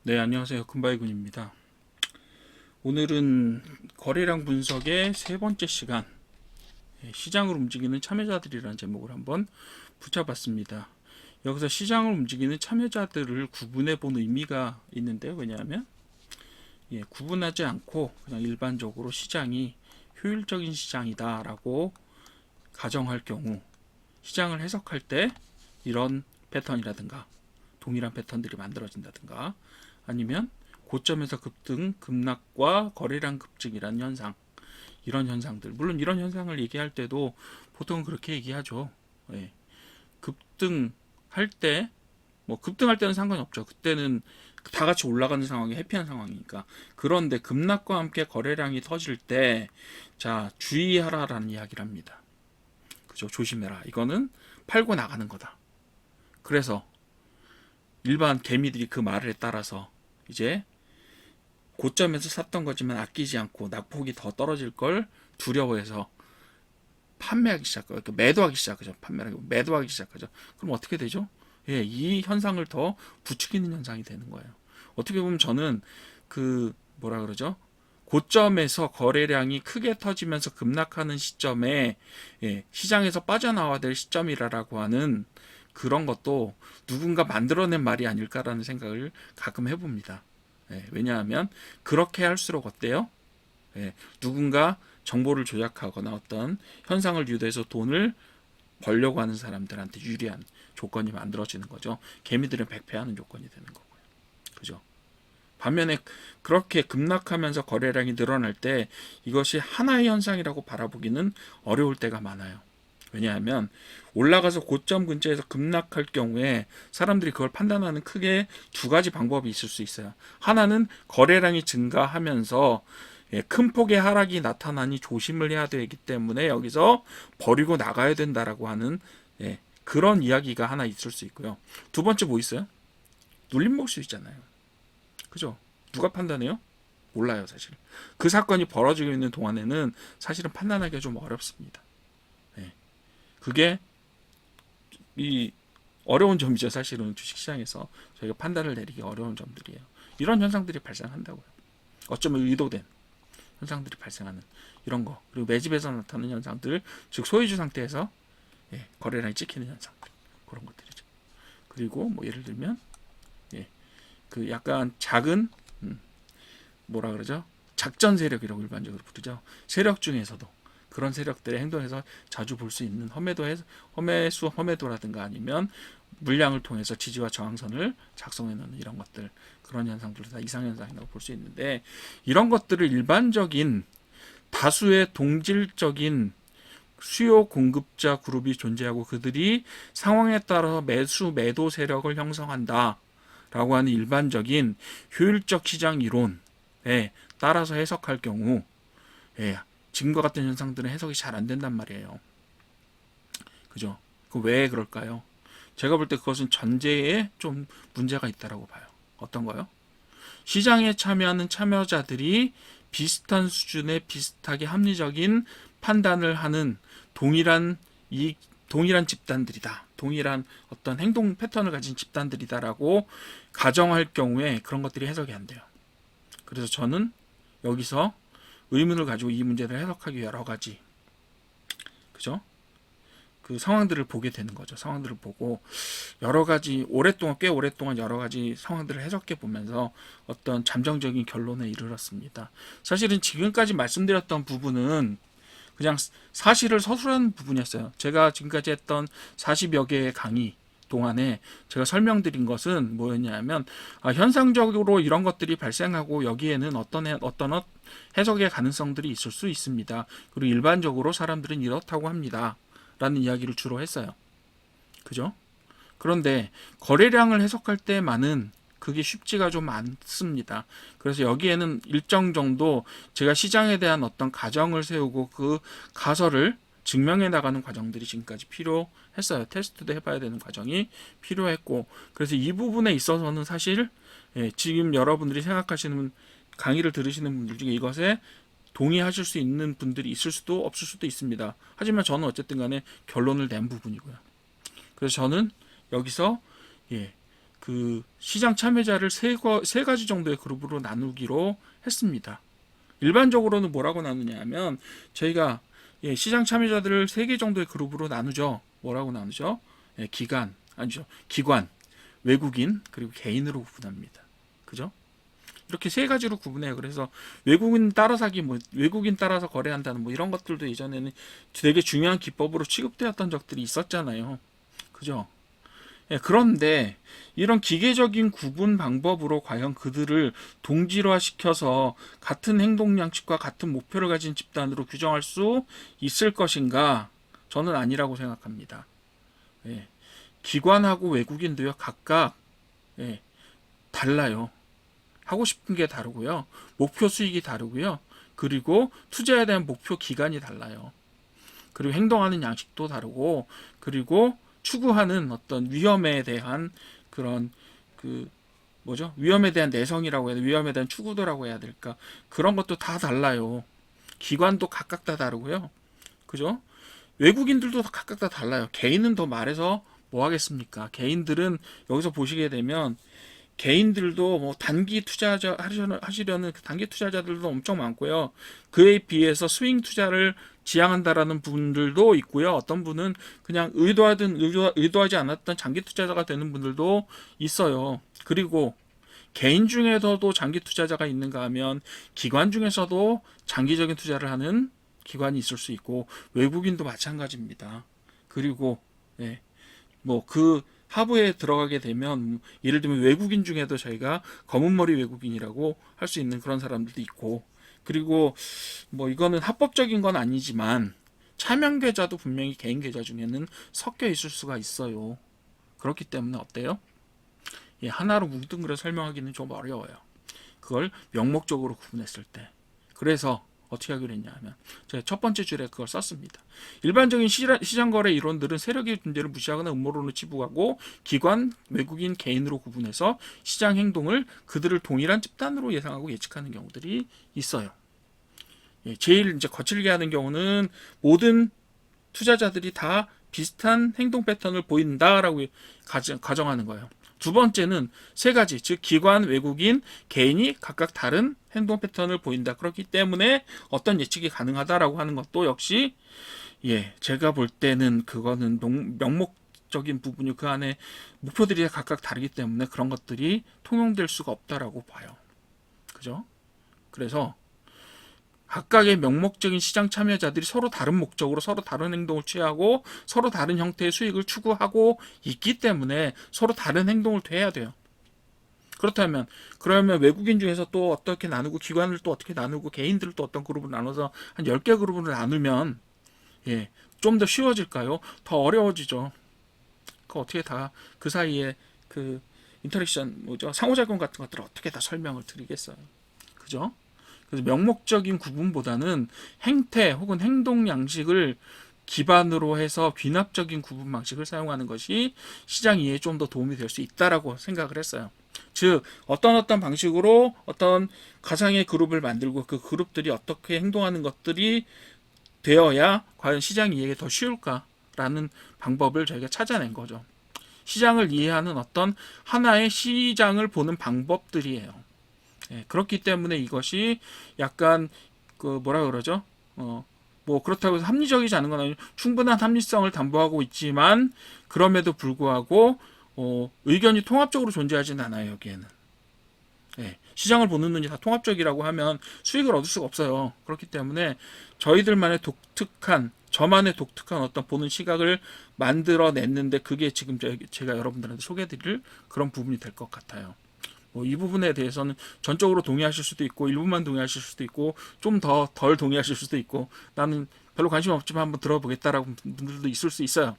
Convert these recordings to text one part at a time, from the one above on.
네, 안녕하세요. 금바이군입니다. 오늘은 거래량 분석의 세 번째 시간, 시장을 움직이는 참여자들이라는 제목을 한번 붙여봤습니다. 여기서 시장을 움직이는 참여자들을 구분해 본 의미가 있는데요. 왜냐하면 구분하지 않고 그냥 일반적으로 시장이 효율적인 시장이다라고 가정할 경우 시장을 해석할 때 이런 패턴이라든가 동일한 패턴들이 만들어진다든가 아니면 고점에서 급등, 급락과 거래량 급증이라는 현상, 이런 현상들. 물론 이런 현상을 얘기할 때도 보통 그렇게 얘기하죠. 예. 급등할 때, 뭐 급등할 때는 상관이 없죠. 그때는 다 같이 올라가는 상황이 해피한 상황이니까. 그런데 급락과 함께 거래량이 터질 때, 자, 주의하라라는 이야기를 합니다. 그죠? 조심해라. 이거는 팔고 나가는 거다. 그래서 일반 개미들이 그 말에 따라서 이제 고점에서 샀던 거지만 아끼지 않고 낙폭이 더 떨어질 걸 두려워해서 판매하기 시작하죠. 매도하기 시작하죠. 판매하기 매도하기 시작하죠. 그럼 어떻게 되죠? 예, 이 현상을 더 부추기는 현상이 되는 거예요. 어떻게 보면 저는 그 뭐라 그러죠? 고점에서 거래량이 크게 터지면서 급락하는 시점에 시장에서 빠져나와야 될 시점이라고 하는 그런 것도 누군가 만들어낸 말이 아닐까라는 생각을 가끔 해봅니다. 왜냐하면 그렇게 할수록 어때요? 누군가 정보를 조작하거나 어떤 현상을 유도해서 돈을 벌려고 하는 사람들한테 유리한 조건이 만들어지는 거죠. 개미들은 백패하는 조건이 되는 거고요. 그죠? 반면에 그렇게 급락하면서 거래량이 늘어날 때 이것이 하나의 현상이라고 바라보기는 어려울 때가 많아요. 왜냐하면 올라가서 고점 근처에서 급락할 경우에 사람들이 그걸 판단하는 크게 두 가지 방법이 있을 수 있어요. 하나는 거래량이 증가하면서 큰 폭의 하락이 나타나니 조심을 해야 되기 때문에 여기서 버리고 나가야 된다라고 하는 그런 이야기가 하나 있을 수 있고요. 두 번째 뭐 있어요? 눌림 먹을 수 있잖아요. 그죠? 누가 판단해요? 몰라요, 사실. 그 사건이 벌어지고 있는 동안에는 사실은 판단하기가 좀 어렵습니다. 그게 이 어려운 점이죠. 사실은 주식시장에서 저희가 판단을 내리기 어려운 점들이에요. 이런 현상들이 발생한다고요. 어쩌면 의도된 현상들이 발생하는 이런 거. 그리고 매집에서 나타나는 현상들, 즉 소유주 상태에서 거래량이 찍히는 현상들. 그런 것들이죠. 그리고 뭐 예를 들면 그 약간 작은 뭐라 그러죠? 작전 세력이라고 일반적으로 부르죠. 세력 중에서도 그런 세력들의 행동에서 자주 볼 수 있는 험해도라든가 아니면 물량을 통해서 지지와 저항선을 작성해 놓는 이런 것들, 그런 현상들을 다 이상현상이라고 볼 수 있는데, 이런 것들을 일반적인 다수의 동질적인 수요 공급자 그룹이 존재하고 그들이 상황에 따라서 매도 세력을 형성한다 라고 하는 일반적인 효율적 시장 이론에 따라서 해석할 경우 지금과 같은 현상들은 해석이 잘 안 된단 말이에요. 그죠? 그 왜 그럴까요? 제가 볼 때 그것은 전제에 좀 문제가 있다라고 봐요. 어떤 거요? 시장에 참여하는 참여자들이 비슷한 수준의 비슷하게 합리적인 판단을 하는 동일한 동일한 집단들이다. 동일한 어떤 행동 패턴을 가진 집단들이다라고 가정할 경우에 그런 것들이 해석이 안 돼요. 그래서 저는 여기서 의문을 가지고 이 문제를 해석하기 위해 여러 가지 그죠? 그 상황들을 보게 되는 거죠. 상황들을 보고 여러 가지 꽤 오랫동안 여러 가지 상황들을 해석해 보면서 어떤 잠정적인 결론에 이르렀습니다. 사실은 지금까지 말씀드렸던 부분은 그냥 사실을 서술하는 부분이었어요. 제가 지금까지 했던 40여 개의 강의 동안에 제가 설명드린 것은 뭐였냐면 현상적으로 이런 것들이 발생하고 여기에는 어떤 해석의 가능성들이 있을 수 있습니다. 그리고 일반적으로 사람들은 이렇다고 합니다. 라는 이야기를 주로 했어요. 그죠? 그런데 거래량을 해석할 때만은 그게 쉽지가 좀 않습니다. 그래서 여기에는 일정 정도 제가 시장에 대한 어떤 가정을 세우고 그 가설을 증명해 나가는 과정들이 지금까지 필요했어요. 테스트도 해봐야 되는 과정이 필요했고, 그래서 이 부분에 있어서는 사실 지금 여러분들이 생각하시는 강의를 들으시는 분들 중에 이것에 동의하실 수 있는 분들이 있을 수도 없을 수도 있습니다. 하지만 저는 어쨌든 간에 결론을 낸 부분이고요. 그래서 저는 여기서 그 시장 참여자를 세 가지 정도의 그룹으로 나누기로 했습니다. 일반적으로는 뭐라고 나누냐 하면 저희가 시장 참여자들을 3개 정도의 그룹으로 나누죠. 뭐라고 나누죠? 기관, 외국인, 그리고 개인으로 구분합니다. 그죠? 이렇게 3가지로 구분해요. 그래서 외국인 따라 사기, 외국인 따라서 거래한다는 이런 것들도 예전에는 되게 중요한 기법으로 취급되었던 적들이 있었잖아요. 그죠? 그런데 이런 기계적인 구분 방법으로 과연 그들을 동질화시켜서 같은 행동 양식과 같은 목표를 가진 집단으로 규정할 수 있을 것인가? 저는 아니라고 생각합니다. 기관하고 외국인도요, 각각 달라요. 하고 싶은 게 다르고요. 목표 수익이 다르고요. 그리고 투자에 대한 목표 기간이 달라요. 그리고 행동하는 양식도 다르고, 그리고 추구하는 어떤 위험에 대한 그런 위험에 대한 내성이라고 해야 돼, 위험에 대한 추구도라고 해야 될까, 그런 것도 다 달라요. 기관도 각각 다 다르고요. 그죠? 외국인들도 각각 다 달라요. 개인은 더 말해서 뭐 하겠습니까? 개인들은 여기서 보시게 되면 개인들도 단기 투자자 하시려는 단기 투자자들도 엄청 많고요. 그에 비해서 스윙 투자를 지향한다라는 분들도 있고요. 어떤 분은 그냥 의도하지 않았던 장기 투자자가 되는 분들도 있어요. 그리고 개인 중에서도 장기 투자자가 있는가 하면 기관 중에서도 장기적인 투자를 하는 기관이 있을 수 있고, 외국인도 마찬가지입니다. 그리고 그 하부에 들어가게 되면 예를 들면 외국인 중에도 저희가 검은머리 외국인이라고 할 수 있는 그런 사람들도 있고, 그리고 이거는 합법적인 건 아니지만 차명 계좌도 분명히 개인 계좌 중에는 섞여 있을 수가 있어요. 그렇기 때문에 어때요? 하나로 뭉뚱그려 설명하기는 좀 어려워요. 그걸 명목적으로 구분했을 때. 그래서 어떻게 하기로 했냐 하면 제가 첫 번째 줄에 그걸 썼습니다. 일반적인 시장 거래 이론들은 세력의 존재를 무시하거나 음모론을 치부하고 기관, 외국인, 개인으로 구분해서 시장 행동을 그들을 동일한 집단으로 예상하고 예측하는 경우들이 있어요. 제일 이제 거칠게 하는 경우는 모든 투자자들이 다 비슷한 행동 패턴을 보인다라고 가정하는 거예요. 두 번째는 3가지, 즉 기관, 외국인, 개인이 각각 다른 행동 패턴을 보인다. 그렇기 때문에 어떤 예측이 가능하다라고 하는 것도 역시 제가 볼 때는 그거는 명목적인 부분이 그 안에 목표들이 각각 다르기 때문에 그런 것들이 통용될 수가 없다라고 봐요. 그죠? 그래서 각각의 명목적인 시장 참여자들이 서로 다른 목적으로 서로 다른 행동을 취하고 서로 다른 형태의 수익을 추구하고 있기 때문에 서로 다른 행동을 해야 돼요. 그러면 외국인 중에서 또 어떻게 나누고, 기관을 또 어떻게 나누고, 개인들을 또 어떤 그룹으로 나눠서 한 10개 그룹으로 나누면 좀 더 쉬워질까요? 더 어려워지죠. 어떻게 다 그 사이에 그 인터랙션 상호작용 같은 것들을 어떻게 다 설명을 드리겠어요. 그죠? 그래서 명목적인 구분보다는 행태 혹은 행동 양식을 기반으로 해서 귀납적인 구분 방식을 사용하는 것이 시장 이해에 좀 더 도움이 될 수 있다라고 생각을 했어요. 즉 어떤 방식으로 어떤 가상의 그룹을 만들고 그 그룹들이 어떻게 행동하는 것들이 되어야 과연 시장 이해가 더 쉬울까라는 방법을 저희가 찾아낸 거죠. 시장을 이해하는 어떤 하나의 시장을 보는 방법들이에요. 그렇기 때문에 이것이 약간 그렇다고 해서 합리적이지 않은 건 아니고 충분한 합리성을 담보하고 있지만, 그럼에도 불구하고 의견이 통합적으로 존재하지는 않아요. 여기에는 시장을 보는 눈이 다 통합적이라고 하면 수익을 얻을 수가 없어요. 그렇기 때문에 저만의 독특한 어떤 보는 시각을 만들어냈는데, 그게 지금 제가 여러분들한테 소개해드릴 그런 부분이 될 것 같아요. 이 부분에 대해서는 전적으로 동의하실 수도 있고, 일부만 동의하실 수도 있고, 좀 덜 동의하실 수도 있고, 나는 별로 관심 없지만 한번 들어보겠다라고 분들도 있을 수 있어요.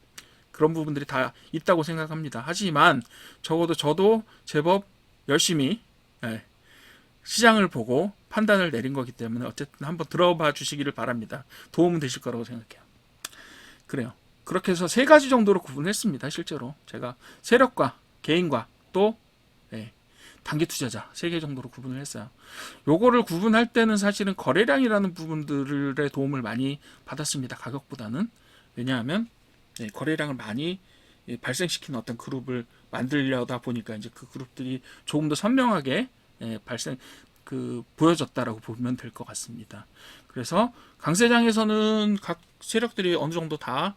그런 부분들이 다 있다고 생각합니다. 하지만 적어도 저도 제법 열심히 시장을 보고 판단을 내린 거기 때문에 어쨌든 한번 들어봐 주시기를 바랍니다. 도움은 되실 거라고 생각해요. 그래요. 그렇게 해서 3가지 정도로 구분했습니다. 실제로 제가 세력과 개인과 또 단기 투자자 3개 정도로 구분을 했어요. 요거를 구분할 때는 사실은 거래량이라는 부분들의 도움을 많이 받았습니다. 가격보다는. 왜냐하면 거래량을 많이 발생시키는 어떤 그룹을 만들려다 보니까 이제 그 그룹들이 조금 더 선명하게 보여졌다라고 보면 될 것 같습니다. 그래서 강세장에서는 각 세력들이 어느 정도 다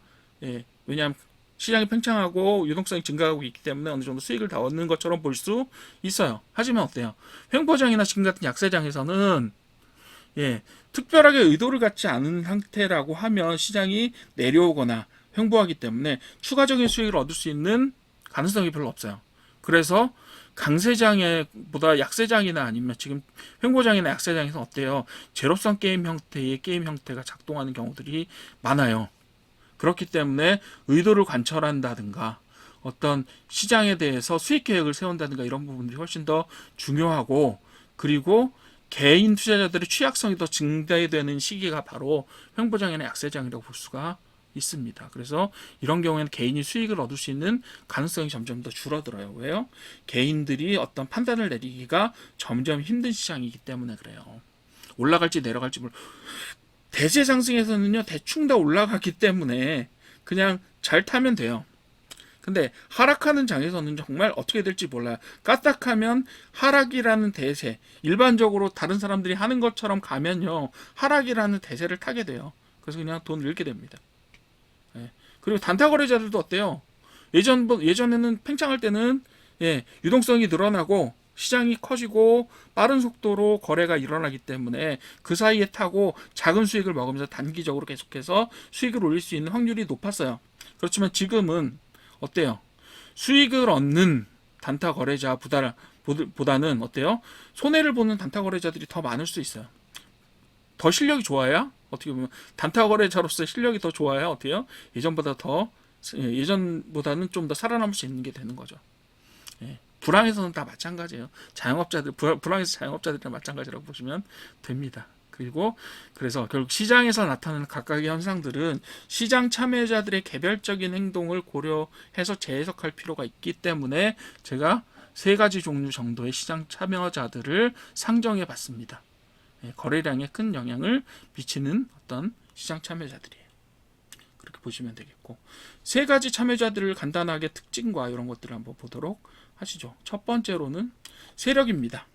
왜냐하면 시장이 팽창하고 유동성이 증가하고 있기 때문에 어느 정도 수익을 다 얻는 것처럼 볼 수 있어요. 하지만 어때요? 횡보장이나 지금 같은 약세장에서는 특별하게 의도를 갖지 않은 상태라고 하면 시장이 내려오거나 횡보하기 때문에 추가적인 수익을 얻을 수 있는 가능성이 별로 없어요. 그래서 강세장보다 약세장이나 아니면 지금 횡보장이나 약세장에서 어때요? 제로섬 게임 형태의 게임 형태가 작동하는 경우들이 많아요. 그렇기 때문에 의도를 관철한다든가 어떤 시장에 대해서 수익 계획을 세운다든가 이런 부분들이 훨씬 더 중요하고, 그리고 개인 투자자들의 취약성이 더 증대되는 시기가 바로 횡보장이나 약세장이라고 볼 수가 있습니다. 그래서 이런 경우에는 개인이 수익을 얻을 수 있는 가능성이 점점 더 줄어들어요. 왜요? 개인들이 어떤 판단을 내리기가 점점 힘든 시장이기 때문에 그래요. 올라갈지 내려갈지 대세 상승에서는요 대충 다 올라가기 때문에 그냥 잘 타면 돼요. 근데 하락하는 장에서는 정말 어떻게 될지 몰라요. 까딱하면 하락이라는 대세, 일반적으로 다른 사람들이 하는 것처럼 가면요 하락이라는 대세를 타게 돼요. 그래서 그냥 돈을 잃게 됩니다. 그리고 단타 거래자들도 어때요? 예전에는 팽창할 때는 유동성이 늘어나고 시장이 커지고 빠른 속도로 거래가 일어나기 때문에 그 사이에 타고 작은 수익을 먹으면서 단기적으로 계속해서 수익을 올릴 수 있는 확률이 높았어요. 그렇지만 지금은 어때요? 수익을 얻는 단타 거래자보다는 어때요? 손해를 보는 단타 거래자들이 더 많을 수 있어요. 더 실력이 좋아야 어떻게 보면 단타 거래자로서의 실력이 더 좋아야 어때요? 예전보다는 좀 더 살아남을 수 있는 게 되는 거죠. 불황에서는 다 마찬가지예요. 불황에서 자영업자들이랑 마찬가지라고 보시면 됩니다. 그래서 결국 시장에서 나타나는 각각의 현상들은 시장 참여자들의 개별적인 행동을 고려해서 재해석할 필요가 있기 때문에 제가 3가지 종류 정도의 시장 참여자들을 상정해 봤습니다. 거래량에 큰 영향을 미치는 어떤 시장 참여자들이에요. 그렇게 보시면 되겠고, 3가지 참여자들을 간단하게 특징과 이런 것들을 한번 보도록 하시죠. 첫 번째로는 세력입니다.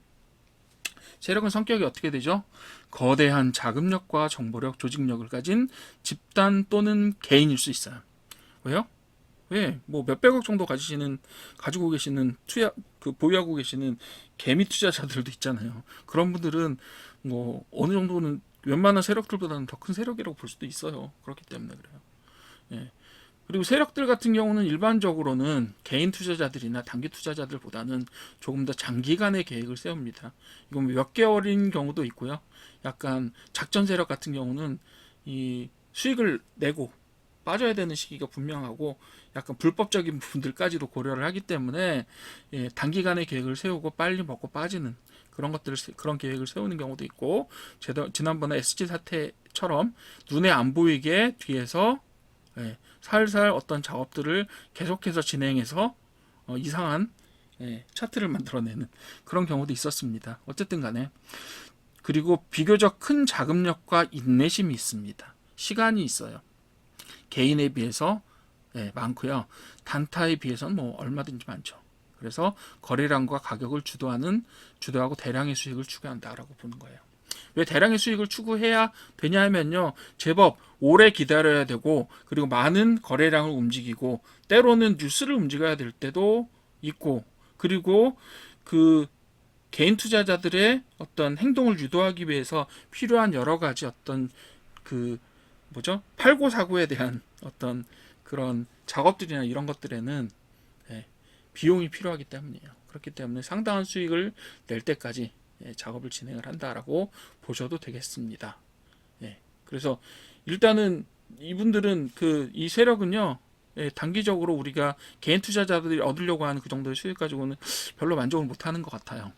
세력은 성격이 어떻게 되죠? 거대한 자금력과 정보력, 조직력을 가진 집단 또는 개인일 수 있어요. 왜요? 뭐 몇백억 정도 가지고 계시는 보유하고 계시는 개미 투자자들도 있잖아요. 그런 분들은 뭐 어느 정도는 웬만한 세력들보다는 더 큰 세력이라고 볼 수도 있어요. 그렇기 때문에 그래요. 그리고 세력들 같은 경우는 일반적으로는 개인 투자자들이나 단기 투자자들보다는 조금 더 장기간의 계획을 세웁니다. 이건 몇 개월인 경우도 있고요. 약간 작전 세력 같은 경우는 이 수익을 내고 빠져야 되는 시기가 분명하고 약간 불법적인 부분들까지도 고려를 하기 때문에 단기간의 계획을 세우고 빨리 먹고 빠지는 그런 계획을 세우는 경우도 있고, 지난번에 SG 사태처럼 눈에 안 보이게 뒤에서 살살 어떤 작업들을 계속해서 진행해서 이상한 차트를 만들어내는 그런 경우도 있었습니다. 어쨌든 간에, 그리고 비교적 큰 자금력과 인내심이 있습니다. 시간이 있어요. 개인에 비해서 많고요. 단타에 비해서는 뭐 얼마든지 많죠. 그래서 거래량과 가격을 주도하고 대량의 수익을 추구한다라고 보는 거예요. 왜 대량의 수익을 추구해야 되냐 하면요, 제법 오래 기다려야 되고, 그리고 많은 거래량을 움직이고, 때로는 뉴스를 움직여야 될 때도 있고, 그리고 그 개인 투자자들의 어떤 행동을 유도하기 위해서 필요한 여러 가지 어떤 팔고 사고에 대한 어떤 그런 작업들이나 이런 것들에는 비용이 필요하기 때문이에요. 그렇기 때문에 상당한 수익을 낼 때까지 작업을 진행을 한다라고 보셔도 되겠습니다. 그래서 일단은 이분들은 이 세력은요, 단기적으로 우리가 개인 투자자들이 얻으려고 하는 그 정도의 수익 가지고는 별로 만족을 못하는 것 같아요.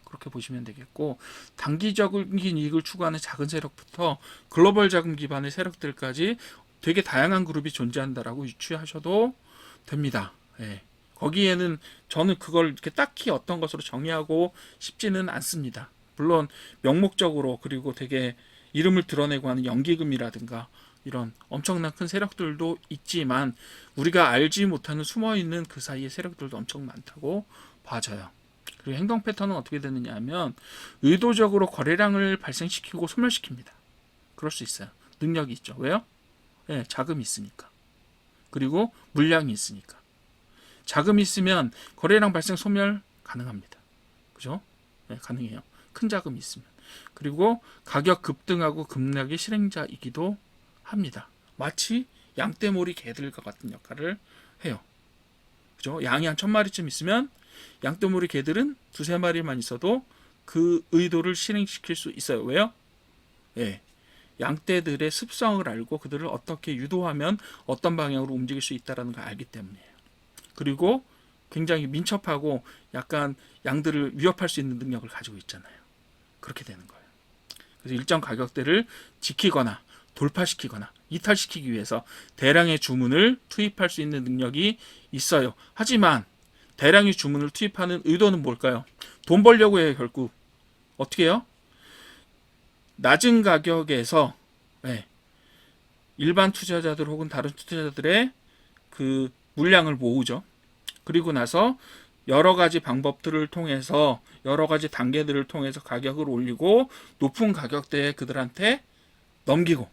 그렇게 보시면 되겠고, 단기적인 이익을 추구하는 작은 세력부터 글로벌 자금 기반의 세력들까지 되게 다양한 그룹이 존재한다라고 유추하셔도 됩니다. 거기에는 저는 그걸 이렇게 딱히 어떤 것으로 정의하고 싶지는 않습니다. 물론 명목적으로, 그리고 되게 이름을 드러내고 하는 연기금이라든가 이런 엄청난 큰 세력들도 있지만 우리가 알지 못하는 숨어있는 그 사이의 세력들도 엄청 많다고 봐져요. 그리고 행동 패턴은 어떻게 되느냐 하면 의도적으로 거래량을 발생시키고 소멸시킵니다. 그럴 수 있어요. 능력이 있죠. 왜요? 네, 자금이 있으니까. 그리고 물량이 있으니까. 자금이 있으면 거래량 발생 소멸 가능합니다. 그죠? 네, 가능해요. 큰 자금이 있으면. 그리고 가격 급등하고 급락의 실행자이기도 합니다. 마치 양떼머리 개들과 같은 역할을 해요. 그죠? 양이 한 1000마리쯤 있으면 양떼머리 개들은 2-3마리만 있어도 그 의도를 실행시킬 수 있어요. 왜요? 예. 양떼들의 습성을 알고 그들을 어떻게 유도하면 어떤 방향으로 움직일 수 있다는 걸 알기 때문이에요. 그리고 굉장히 민첩하고 약간 양들을 위협할 수 있는 능력을 가지고 있잖아요. 그렇게 되는 거예요. 그래서 일정 가격대를 지키거나 돌파시키거나 이탈시키기 위해서 대량의 주문을 투입할 수 있는 능력이 있어요. 하지만 대량의 주문을 투입하는 의도는 뭘까요? 돈 벌려고 해요. 결국 어떻게 해요? 낮은 가격에서 일반 투자자들 혹은 다른 투자자들의 그 물량을 모으죠. 그리고 나서 여러 가지 방법들을 통해서 여러 가지 단계들을 통해서 가격을 올리고 높은 가격대에 그들한테 넘기고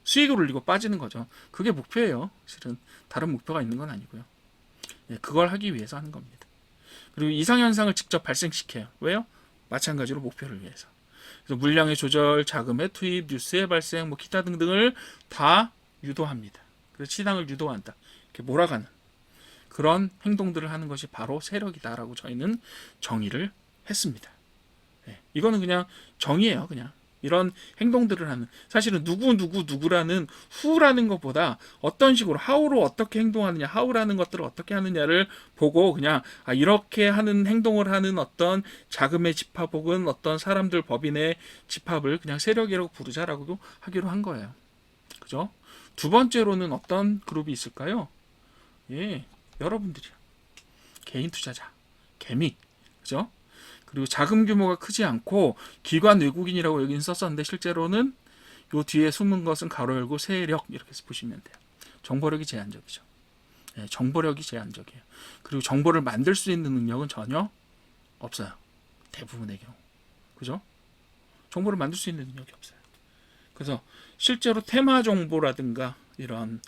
수익을 올리고 빠지는 거죠. 그게 목표예요. 실은 다른 목표가 있는 건 아니고요. 그걸 하기 위해서 하는 겁니다. 그리고 이상현상을 직접 발생시켜요. 왜요? 마찬가지로 목표를 위해서. 그래서 물량의 조절, 자금의 투입, 뉴스의 발생, 기타 등등을 다 유도합니다. 그래서 시장을 유도한다. 이렇게 몰아가는 그런 행동들을 하는 것이 바로 세력이다라고 저희는 정의를 했습니다. 이거는 그냥 정의예요. 그냥 이런 행동들을 하는, 사실은 누구라는 후라는 것보다 어떤 식으로 하우로 어떻게 행동하느냐, 하우라는 것들을 어떻게 하느냐를 보고 그냥 이렇게 하는 행동을 하는 어떤 자금의 집합 혹은 어떤 사람들 법인의 집합을 그냥 세력이라고 부르자라고 하기로 한 거예요. 그죠? 두 번째로는 어떤 그룹이 있을까요? 여러분들이요. 개인 투자자, 개미, 그죠? 그리고 자금 규모가 크지 않고 기관 외국인이라고 여기는 썼었는데 실제로는 요 뒤에 숨은 것은 가로 열고 세력 이렇게 보시면 돼요. 정보력이 제한적이죠. 정보력이 제한적이에요. 그리고 정보를 만들 수 있는 능력은 전혀 없어요. 대부분의 경우. 그죠? 정보를 만들 수 있는 능력이 없어요. 그래서 실제로 테마 정보라든가 이런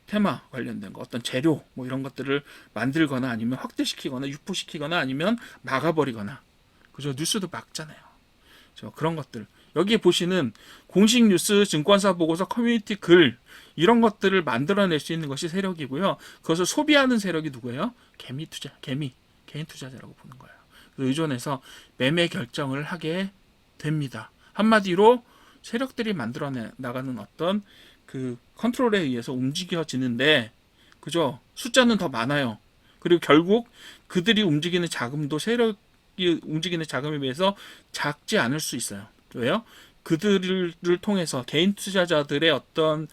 테마 관련된 거, 어떤 재료 이런 것들을 만들거나 아니면 확대시키거나 유포시키거나 아니면 막아버리거나, 그죠? 뉴스도 막잖아요. 그런 것들, 여기에 보시는 공식 뉴스, 증권사 보고서, 커뮤니티 글 이런 것들을 만들어낼 수 있는 것이 세력이고요. 그것을 소비하는 세력이 누구예요? 개인 투자자라고 보는 거예요. 의존해서 매매 결정을 하게 됩니다. 한마디로 세력들이 만들어 나가는 어떤 그 컨트롤에 의해서 움직여지는데, 그죠? 숫자는 더 많아요. 그리고 결국 그들이 움직이는 자금도 세력이 움직이는 자금에 비해서 작지 않을 수 있어요. 왜요? 그들을 통해서 개인 투자자들의 어떤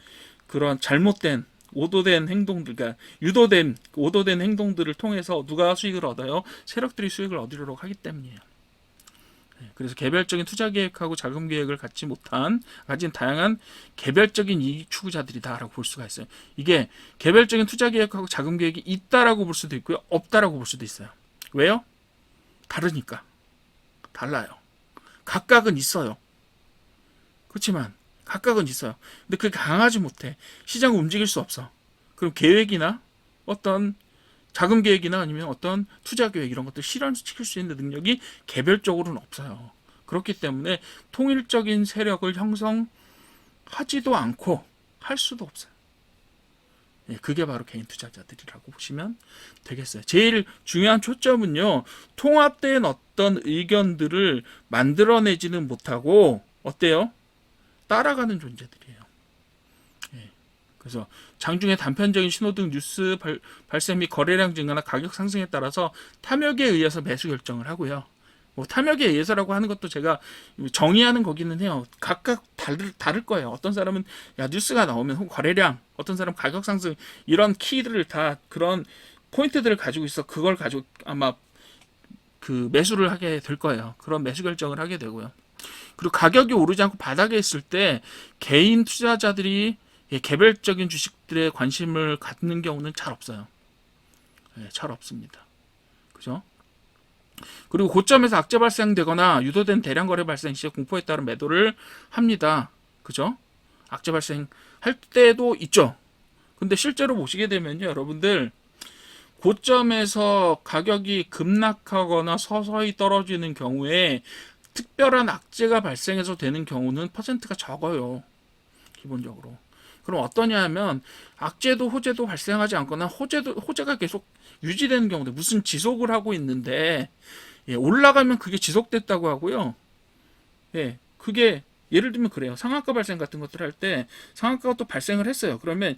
그런 잘못된 오도된 행동들, 그러니까 유도된 오도된 행동들을 통해서 누가 수익을 얻어요? 세력들이 수익을 얻으려고 하기 때문이에요. 그래서 개별적인 투자 계획하고 자금 계획을 가진 다양한 개별적인 이익 추구자들이다라고 볼 수가 있어요. 이게 개별적인 투자 계획하고 자금 계획이 있다라고 볼 수도 있고요, 없다라고 볼 수도 있어요. 왜요? 다르니까. 달라요. 각각은 있어요. 그렇지만 각각은 있어요. 근데 그게 강하지 못해. 시장을 움직일 수 없어. 그럼 계획이나 어떤 자금 계획이나 아니면 어떤 투자 계획 이런 것들 실현시킬 수 있는 능력이 개별적으로는 없어요. 그렇기 때문에 통일적인 세력을 형성하지도 않고 할 수도 없어요. 그게 바로 개인 투자자들이라고 보시면 되겠어요. 제일 중요한 초점은요, 통합된 어떤 의견들을 만들어내지는 못하고 어때요? 따라가는 존재들이에요. 그래서 장중에 단편적인 신호등 뉴스 발생 및 거래량 증가나 가격 상승에 따라서 탐욕에 의해서 매수 결정을 하고요. 탐욕에 의해서라고 하는 것도 제가 정의하는 거기는 해요. 각각 다를 거예요. 어떤 사람은 뉴스가 나오면 혹은 거래량, 어떤 사람은 가격 상승, 이런 키들을 다 그런 포인트들을 가지고 있어. 그걸 가지고 아마 그 매수를 하게 될 거예요. 그런 매수 결정을 하게 되고요. 그리고 가격이 오르지 않고 바닥에 있을 때 개인 투자자들이 개별적인 주식들에 관심을 갖는 경우는 잘 없어요. 잘 없습니다. 그죠? 그리고 고점에서 악재 발생되거나 유도된 대량 거래 발생 시 공포에 따른 매도를 합니다. 그죠? 악재 발생할 때도 있죠. 근데 실제로 보시게 되면요, 여러분들 고점에서 가격이 급락하거나 서서히 떨어지는 경우에 특별한 악재가 발생해서 되는 경우는 퍼센트가 적어요. 기본적으로. 그럼 어떠냐 하면 악재도 호재도 발생하지 않거나 호재가 계속 유지되는 경우도 무슨 지속을 하고 있는데 올라가면 그게 지속됐다고 하고요. 그게 예를 들면 그래요. 상한가 발생 같은 것들 할 때 상한가가 또 발생을 했어요. 그러면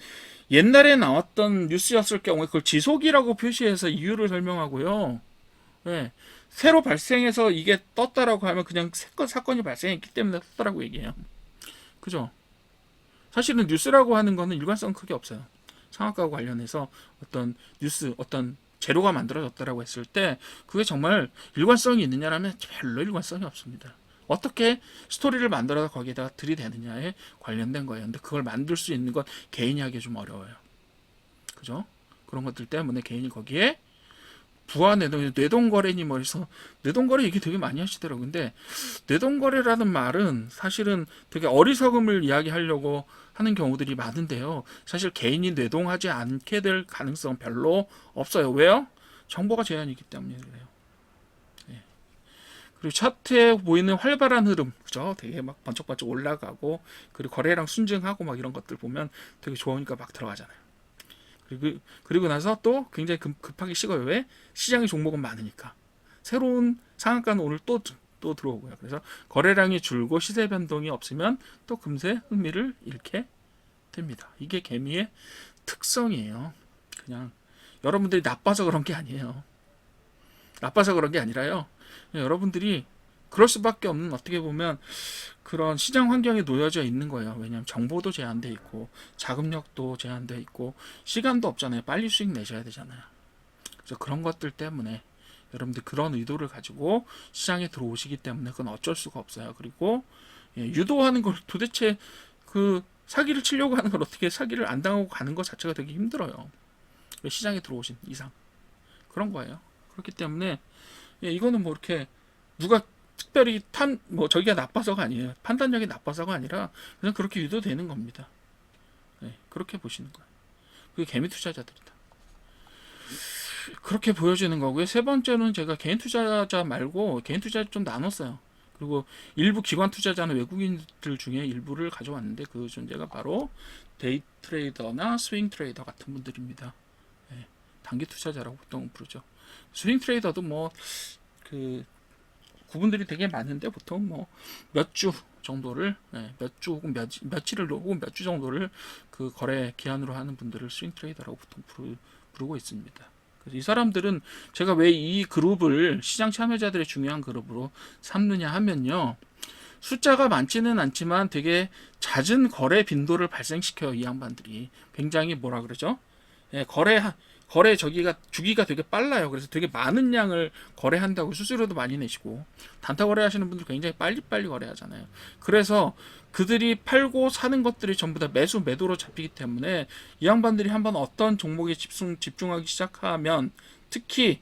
옛날에 나왔던 뉴스였을 경우에 그걸 지속이라고 표시해서 이유를 설명하고요. 새로 발생해서 이게 떴다라고 하면 그냥 사건이 발생했기 때문에 떴다라고 얘기해요. 그죠? 사실은 뉴스라고 하는 거는 일관성 크게 없어요. 상한가와 관련해서 어떤 뉴스, 어떤 재료가 만들어졌다라고 했을 때 그게 정말 일관성이 있느냐라면 별로 일관성이 없습니다. 어떻게 스토리를 만들어서 거기에다가 들이대느냐에 관련된 거예요. 근데 그걸 만들 수 있는 건 개인이 하기 좀 어려워요. 그죠? 그런 것들 때문에 개인이 거기에 부하 뇌동거래니 뭐 해서 뇌동거래 얘기 되게 많이 하시더라고요. 근데 뇌동거래라는 말은 사실은 되게 어리석음을 이야기하려고 하는 경우들이 많은데요. 사실 개인이 뇌동하지 않게 될 가능성은 별로 없어요. 왜요? 정보가 제한이기 때문에 그래요. 그리고 차트에 보이는 활발한 흐름, 그죠? 되게 막 번쩍번쩍 올라가고, 그리고 거래량 순증하고 막 이런 것들 보면 되게 좋으니까 막 들어가잖아요. 그리고 나서 또 굉장히 급하게 식어요. 왜? 시장의 종목은 많으니까. 새로운 상한가는 오늘 또 들어오고요. 그래서 거래량이 줄고 시세 변동이 없으면 또 금세 흥미를 잃게 됩니다. 이게 개미의 특성이에요. 그냥 여러분들이 나빠서 그런 게 아니에요. 나빠서 그런 게 아니라요. 여러분들이 그럴 수밖에 없는 어떻게 보면 그런 시장 환경에 놓여져 있는 거예요. 왜냐하면 정보도 제한돼 있고 자금력도 제한돼 있고 시간도 없잖아요. 빨리 수익 내셔야 되잖아요. 그래서 그런 것들 때문에 여러분들 그런 의도를 가지고 시장에 들어오시기 때문에 그건 어쩔 수가 없어요. 그리고 유도하는 걸 도대체 그 사기를 치려고 하는 걸 어떻게 사기를 안 당하고 가는 것 자체가 되게 힘들어요. 시장에 들어오신 이상 그런 거예요. 그렇기 때문에 이거는 뭐 이렇게 누가 특별히 저기가 나빠서가 아니에요. 판단력이 나빠서가 아니라 그냥 그렇게 유도되는 겁니다. 그렇게 보시는 거예요. 그게 개미 투자자들이다. 그렇게 보여지는 거고요. 세 번째는 제가 개인 투자자 말고 개인 투자자 좀 나눴어요. 그리고 일부 기관 투자자는 외국인들 중에 일부를 가져왔는데 그 존재가 바로 데이 트레이더나 스윙 트레이더 같은 분들입니다. 단기 투자자라고 보통 부르죠. 스윙 트레이더도 그 구분들이 되게 많은데 보통 몇 주 정도를 몇 주 혹은 며칠을 혹은 몇 주 정도를 그 거래 기한으로 하는 분들을 스윙 트레이더라고 보통 부르고 있습니다. 그래서 이 사람들은 제가 왜 이 그룹을 시장 참여자들의 중요한 그룹으로 삼느냐 하면요. 숫자가 많지는 않지만 되게 잦은 거래 빈도를 발생시켜요. 이 양반들이 굉장히 뭐라 그러죠? 거래 주기가 되게 빨라요. 그래서 되게 많은 양을 거래한다고 수수료도 많이 내시고 단타 거래하시는 분들 굉장히 빨리빨리 거래하잖아요. 그래서 그들이 팔고 사는 것들이 전부 다 매도로 잡히기 때문에 이 양반들이 한번 어떤 종목에 집중하기 시작하면 특히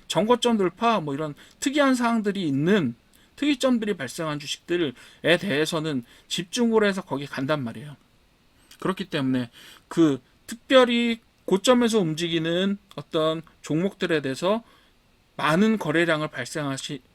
정고점 돌파 이런 특이한 사항들이 있는 특이점들이 발생한 주식들에 대해서는 집중을 해서 거기 간단 말이에요. 그렇기 때문에 그 특별히 고점에서 움직이는 어떤 종목들에 대해서 많은 거래량을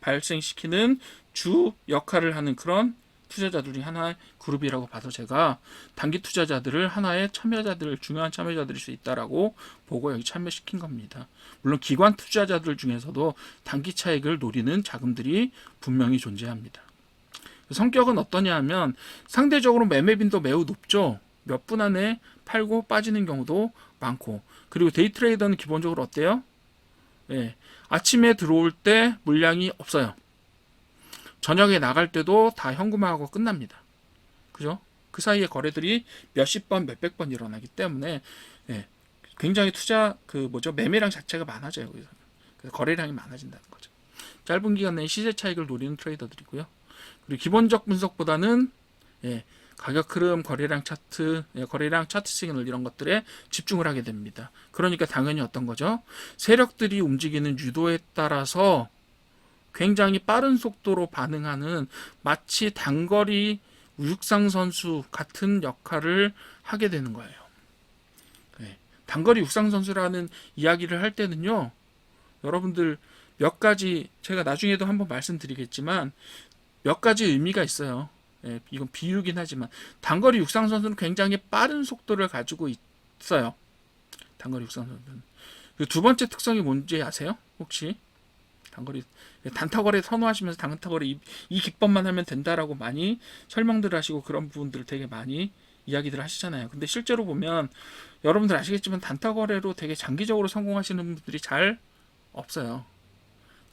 발생시키는 주 역할을 하는 그런 투자자들이 하나의 그룹이라고 봐서 제가 단기 투자자들을 하나의 중요한 참여자들일 수 있다라고 보고 여기 참여시킨 겁니다. 물론 기관 투자자들 중에서도 단기 차익을 노리는 자금들이 분명히 존재합니다. 성격은 어떠냐 하면 상대적으로 매매 빈도 매우 높죠. 몇 분 안에 팔고 빠지는 경우도 많고, 그리고 데이 트레이더는 기본적으로 어때요? 아침에 들어올 때 물량이 없어요. 저녁에 나갈 때도 다 현금화하고 끝납니다. 그죠? 그 사이에 거래들이 몇십 번, 몇백 번 일어나기 때문에 굉장히 매매량 자체가 많아져요. 그래서 거래량이 많아진다는 거죠. 짧은 기간 내에 시세 차익을 노리는 트레이더들이고요. 그리고 기본적 분석보다는 가격 흐름, 거래량 차트, 거래량 차트 시그널 이런 것들에 집중을 하게 됩니다. 그러니까 당연히 어떤 거죠? 세력들이 움직이는 유도에 따라서 굉장히 빠른 속도로 반응하는 마치 단거리 육상 선수 같은 역할을 하게 되는 거예요. 단거리 육상 선수라는 이야기를 할 때는요, 여러분들 몇 가지 제가 나중에도 한번 말씀드리겠지만 몇 가지 의미가 있어요. 이건 비유긴 하지만 단거리 육상 선수는 굉장히 빠른 속도를 가지고 있어요. 단거리 육상 선수는. 두 번째 특성이 뭔지 아세요? 혹시 단타거리 선호하시면서 단타거리 이 기법만 하면 된다라고 많이 설명들 하시고 그런 부분들을 되게 많이 이야기들 하시잖아요. 근데 실제로 보면 여러분들 아시겠지만 단타거래로 되게 장기적으로 성공하시는 분들이 잘 없어요.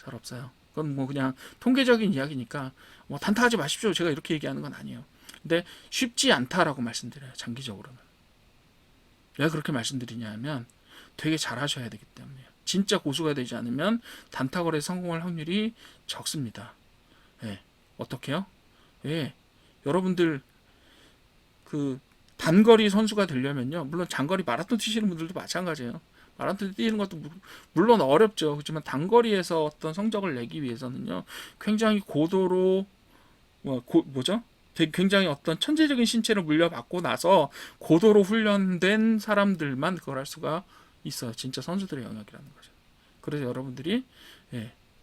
잘 없어요. 그건 뭐 그냥 통계적인 이야기니까 뭐 단타하지 마십시오. 제가 이렇게 얘기하는 건 아니에요. 근데 쉽지 않다라고 말씀드려요. 장기적으로는. 왜 그렇게 말씀드리냐면 되게 잘하셔야 되기 때문에요. 진짜 고수가 되지 않으면 단타거래에 성공할 확률이 적습니다. 어떻게요? 여러분들 그 단거리 선수가 되려면요. 물론 장거리 마라톤 뛰시는 분들도 마찬가지예요. 마라톤 뛰는 것도 물론 어렵죠. 그렇지만 단거리에서 어떤 성적을 내기 위해서는요. 굉장히 고도로 굉장히 어떤 천재적인 신체를 물려받고 나서 고도로 훈련된 사람들만 그걸 할 수가 있어요. 진짜 선수들의 영역이라는 거죠. 그래서 여러분들이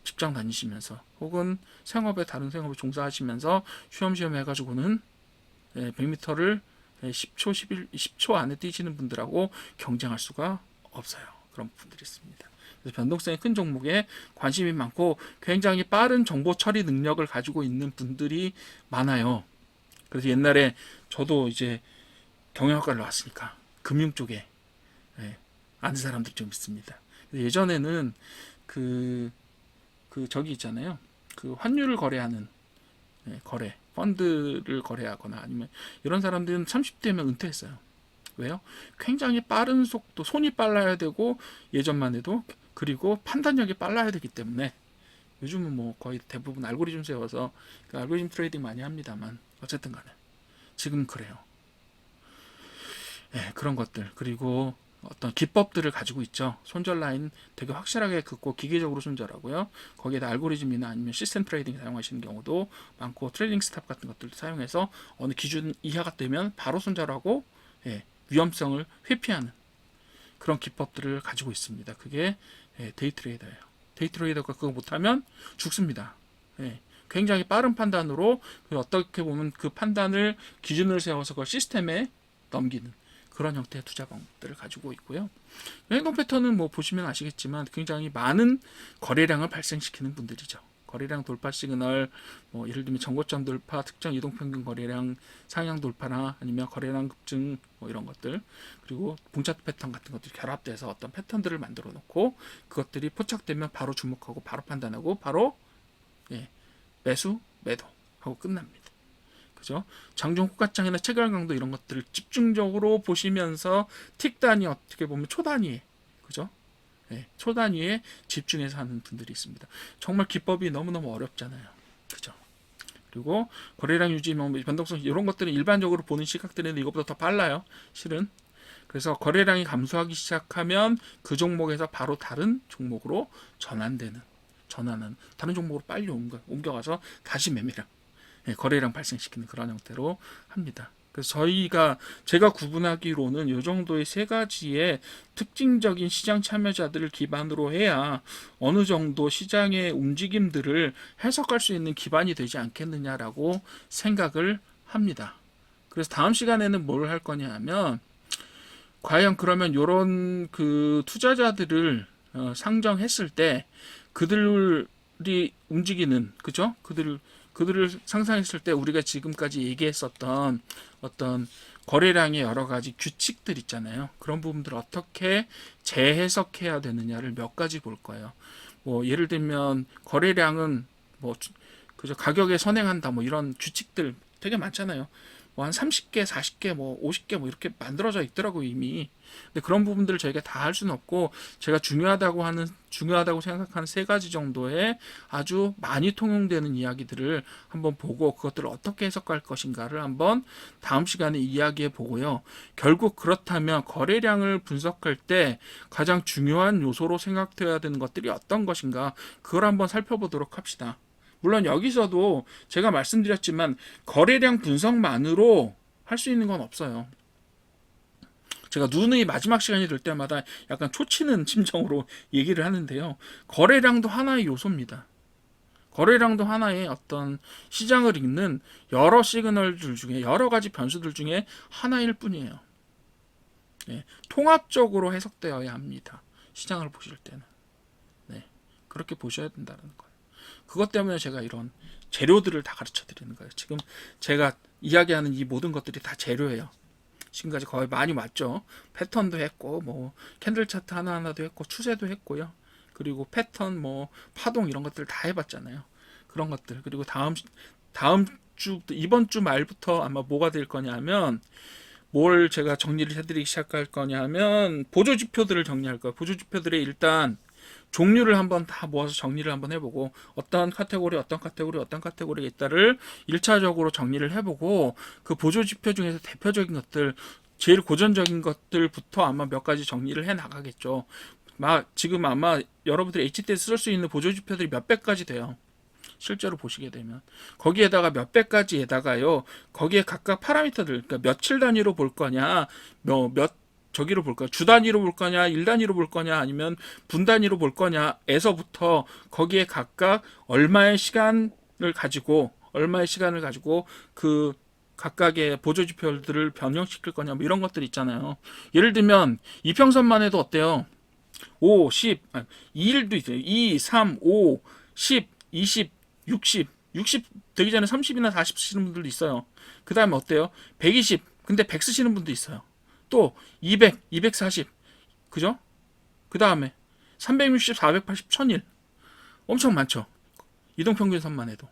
직장 다니시면서 혹은 다른 생업에 종사하시면서 쉬엄쉬엄 해가지고는 100m를 10초 안에 뛰시는 분들하고 경쟁할 수가 없어요. 그런 분들이 있습니다. 그래서 변동성이 큰 종목에 관심이 많고 굉장히 빠른 정보 처리 능력을 가지고 있는 분들이 많아요. 그래서 옛날에 저도 이제 경영학과를 나왔으니까 금융 쪽에 아는 사람들이 좀 있습니다. 예전에는 저기 있잖아요. 그 환율을 거래하는 펀드를 거래하거나 아니면 이런 사람들은 30대면 은퇴했어요. 왜요? 굉장히 빠른 속도, 손이 빨라야 되고 예전만 해도 그리고 판단력이 빨라야 되기 때문에 요즘은 뭐 거의 대부분 알고리즘 세워서 알고리즘 트레이딩 많이 합니다만 어쨌든 간에 지금 그래요. 그런 것들 그리고 어떤 기법들을 가지고 있죠. 손절 라인 되게 확실하게 긋고 기계적으로 손절하고요. 거기에다 알고리즘이나 아니면 시스템 트레이딩 사용하시는 경우도 많고 트레이딩 스탑 같은 것들도 사용해서 어느 기준 이하가 되면 바로 손절하고 위험성을 회피하는 그런 기법들을 가지고 있습니다. 그게 데이 트레이더예요. 데이 트레이더가 그거 못하면 죽습니다. 굉장히 빠른 판단으로 어떻게 보면 그 판단을 기준을 세워서 그 시스템에 넘기는 그런 형태의 투자 방법들을 가지고 있고요. 행동 패턴은 뭐 보시면 아시겠지만 굉장히 많은 거래량을 발생시키는 분들이죠. 거래량 돌파 시그널, 뭐 예를 들면 전고점 돌파, 특정 이동평균 거래량 상향 돌파나 아니면 거래량 급증 뭐 이런 것들 그리고 봉차트 패턴 같은 것들이 결합돼서 어떤 패턴들을 만들어 놓고 그것들이 포착되면 바로 주목하고 바로 판단하고 바로 매수, 매도 하고 끝납니다. 그죠? 장중 호가창이나 체결 강도 이런 것들을 집중적으로 보시면서 틱 단위 어떻게 보면 초 단위에 그죠? 초 단위에 집중해서 하는 분들이 있습니다. 정말 기법이 너무너무 어렵잖아요. 그죠? 그리고 거래량 유지, 변동성 이런 것들은 일반적으로 보는 시각들은 이것보다 더 빨라요. 실은. 그래서 거래량이 감소하기 시작하면 그 종목에서 바로 다른 종목으로 전환하는 다른 종목으로 빨리 옮겨가서 다시 매매량 거래량 발생시키는 그런 형태로 합니다. 그래서 제가 구분하기로는 이 정도의 세 가지의 특징적인 시장 참여자들을 기반으로 해야 어느 정도 시장의 움직임들을 해석할 수 있는 기반이 되지 않겠느냐라고 생각을 합니다. 그래서 다음 시간에는 뭘 할 거냐 하면 과연 그러면 이런 그 투자자들을 상정했을 때 그들이 움직이는 그죠? 그들을 상상했을 때 우리가 지금까지 얘기했었던 어떤 거래량의 여러 가지 규칙들 있잖아요. 그런 부분들을 어떻게 재해석해야 되느냐를 몇 가지 볼 거예요. 뭐 예를 들면 거래량은 뭐 그저 가격에 선행한다 뭐 이런 규칙들 되게 많잖아요. 뭐 한 30개, 40개, 뭐 50개 뭐 이렇게 만들어져 있더라고요, 이미. 근데 그런 부분들을 저희가 다 할 수는 없고, 제가 중요하다고 생각하는 세 가지 정도의 아주 많이 통용되는 이야기들을 한번 보고, 그것들을 어떻게 해석할 것인가를 한번 다음 시간에 이야기해 보고요. 결국 그렇다면 거래량을 분석할 때 가장 중요한 요소로 생각되어야 되는 것들이 어떤 것인가, 그걸 한번 살펴보도록 합시다. 물론 여기서도 제가 말씀드렸지만 거래량 분석만으로 할 수 있는 건 없어요. 제가 누누이 마지막 시간이 될 때마다 약간 초치는 심정으로 얘기를 하는데요. 거래량도 하나의 요소입니다. 거래량도 하나의 어떤 시장을 읽는 여러 시그널들 중에, 여러 가지 변수들 중에 하나일 뿐이에요. 네, 통합적으로 해석되어야 합니다. 시장을 보실 때는. 네, 그렇게 보셔야 된다는 거예요. 그것 때문에 제가 이런 재료들을 다 가르쳐 드리는 거예요. 지금 제가 이야기하는 이 모든 것들이 다 재료예요. 지금까지 거의 많이 왔죠. 패턴도 했고, 뭐 캔들 차트 하나하나도 했고, 추세도 했고요. 그리고 패턴, 뭐 파동 이런 것들 다 해봤잖아요. 그런 것들. 그리고 다음 주, 이번 주 말부터 아마 뭐가 될 거냐면, 뭘 제가 정리를 해드리기 시작할 거냐면 보조 지표들을 정리할 거예요. 보조 지표들의 일단 종류를 한번 다 모아서 정리를 한번 해보고, 어떤 카테고리가 있다를 1차적으로 정리를 해보고, 그 보조 지표 중에서 대표적인 것들, 제일 고전적인 것들부터 아마 몇 가지 정리를 해 나가겠죠. 지금 아마 여러분들이 HTS 쓸 수 있는 보조 지표들이 몇백 가지 돼요. 실제로 보시게 되면 거기에다가 몇백 가지에다가요, 거기에 각각 파라미터들, 그러니까 며칠 단위로 볼 거냐, 저기로 볼 거냐, 주 단위로 볼 거냐, 일 단위로 볼 거냐, 아니면 분 단위로 볼 거냐에서부터 거기에 각각 얼마의 시간을 가지고 그 각각의 보조 지표들을 변형시킬 거냐, 뭐 이런 것들 있잖아요. 예를 들면 이평선만 해도 어때요? 5, 10, 2일도 있어요. 2, 3, 5, 10, 20, 60 되기 전에 30이나 40 쓰시는 분들도 있어요. 그 다음에 어때요? 120, 근데 100 쓰시는 분도 있어요. 또 200, 240, 그죠? 그 다음에 360, 480, 1000일 엄청 많죠. 이동평균선만 해도.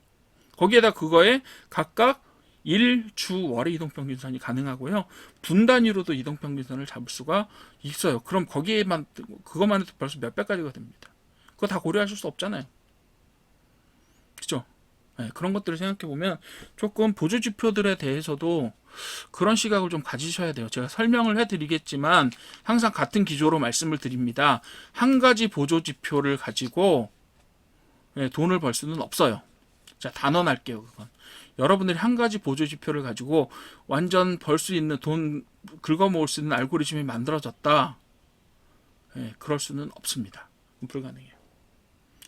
거기에다 그거에 각각 일, 주, 월의 이동평균선이 가능하고요. 분 단위로도 이동평균선을 잡을 수가 있어요. 그럼 그것만 해도 벌써 몇백 가지가 됩니다. 그거 다 고려하실 수 없잖아요. 그죠? 네, 그런 것들을 생각해 보면 조금 보조 지표들에 대해서도 그런 시각을 좀 가지셔야 돼요. 제가 설명을 해드리겠지만 항상 같은 기조로 말씀을 드립니다. 한 가지 보조 지표를 가지고 돈을 벌 수는 없어요. 자, 단언할게요. 그건. 여러분들이 한 가지 보조 지표를 가지고 완전 벌 수 있는, 돈 긁어모을 수 있는 알고리즘이 만들어졌다. 그럴 수는 없습니다. 불가능해요.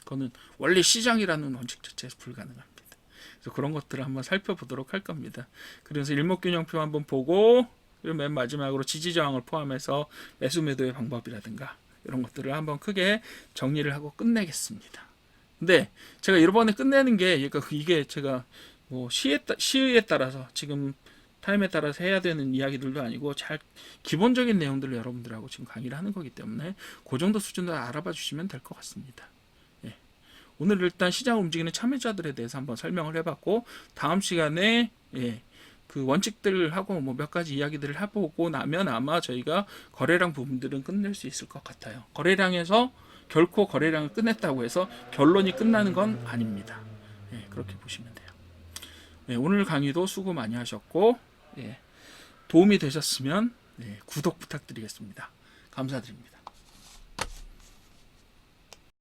그거는 원래 시장이라는 원칙 자체에서 불가능합니다. 그래서 그런 것들을 한번 살펴보도록 할 겁니다. 그래서 일목균형표 한번 보고, 그리고 맨 마지막으로 지지저항을 포함해서 매수 매도의 방법이라든가 이런 것들을 한번 크게 정리를 하고 끝내겠습니다. 근데 제가 이번에 끝내는 게, 이게 제가 뭐 시의에 따라서, 지금 타임에 따라서 해야 되는 이야기들도 아니고 기본적인 내용들을 여러분들하고 지금 강의를 하는 거기 때문에 그 정도 수준으로 알아봐 주시면 될 것 같습니다. 오늘 일단 시장을 움직이는 참여자들에 대해서 한번 설명을 해봤고, 다음 시간에 그 원칙들하고 뭐 몇 가지 이야기들을 해보고 나면 아마 저희가 거래량 부분들은 끝낼 수 있을 것 같아요. 거래량에서 결코 거래량을 끝냈다고 해서 결론이 끝나는 건 아닙니다. 그렇게 보시면 돼요. 오늘 강의도 수고 많이 하셨고, 도움이 되셨으면 구독 부탁드리겠습니다. 감사드립니다.